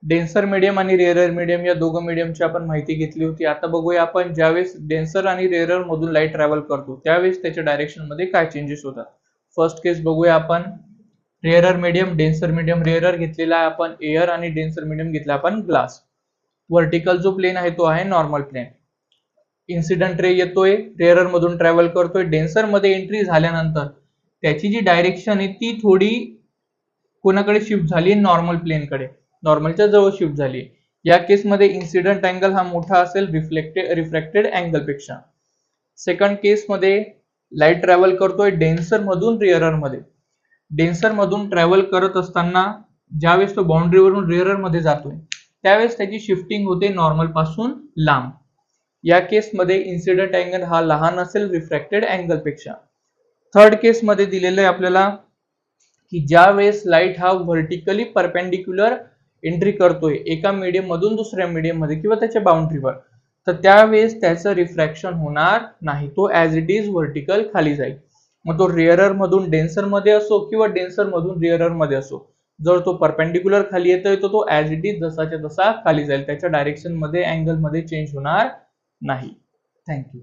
Denser medium आणि rarer medium या दोघं मीडियमची आपण माहिती घेतली होती. आता बघूया आपण ज्यावेळेस डेन्सर आणि रेअरर मधून लाईट ट्रॅव्हल करतो त्यावेळेस त्याच्या डायरेक्शन मध्ये काय चेंजेस होतात. फर्स्ट केस बघूया आपण. Rarer medium, denser medium. Rarer घेतलेला आहे आपण एअर आणि डेन्सर मीडियम घेतला आपण ग्लास. व्हर्टिकल जो प्लेन आहे तो आहे नॉर्मल प्लेन. इन्सिडेंट रे येतोय, रेअरर मधून ट्रॅव्हल करतोय, डेन्सर मध्ये एंट्री झाल्यानंतर त्याची जी डायरेक्शन आहे ती थोडी कोणाकडे शिफ्ट झाली, नॉर्मल प्लेनकडे, नॉर्मलच्या जवळ शिफ्ट झाली. या केसमध्ये इन्सिडेंट अँगल हा मोठा असेल रिफ्रॅक्टेड अँगल पेक्षा. सेकंड केसमध्ये लाईट ट्रॅव्हल करतोय डेन्सर मधून रेअरर मध्ये. डेन्सर मधून ट्रॅव्हल करत असताना ज्यावेळेस तो बाउंड्रीवरून रेअरर मध्ये जातोय त्यावेळेस त्याची शिफ्टिंग होते नॉर्मल पासून लांब. या केसमध्ये इन्सिडेंट अँगल हा लहान असेल रिफ्रॅक्टेड अँगल पेक्षा. थर्ड केस मध्ये दिलेलं आहे आपल्याला की ज्या वेळेस लाईट हा व्हर्टिकली परपेंडिक्युलर एंट्री करतोय एका मीडियम मधून दुसऱ्या मीडियम मध्ये किंवा त्याच्या बाउंड्रीवर, तर त्यावेळेस त्याचं रिफ्रॅक्शन होणार नाही, तो ऍज इट इज व्हर्टिकल खाली जाईल. मग तो रेअरर मधून डेन्सर मध्ये असो किंवा डेन्सर मधून रेअरर मध्ये असो, जर तो परपेंडिक्युलर खाली येतोय तर तो ऍज इट इज जसाच्या तसा खाली जाईल, त्याच्या डायरेक्शन मध्ये अँगल मध्ये चेंज होणार नाही. थँक्यू.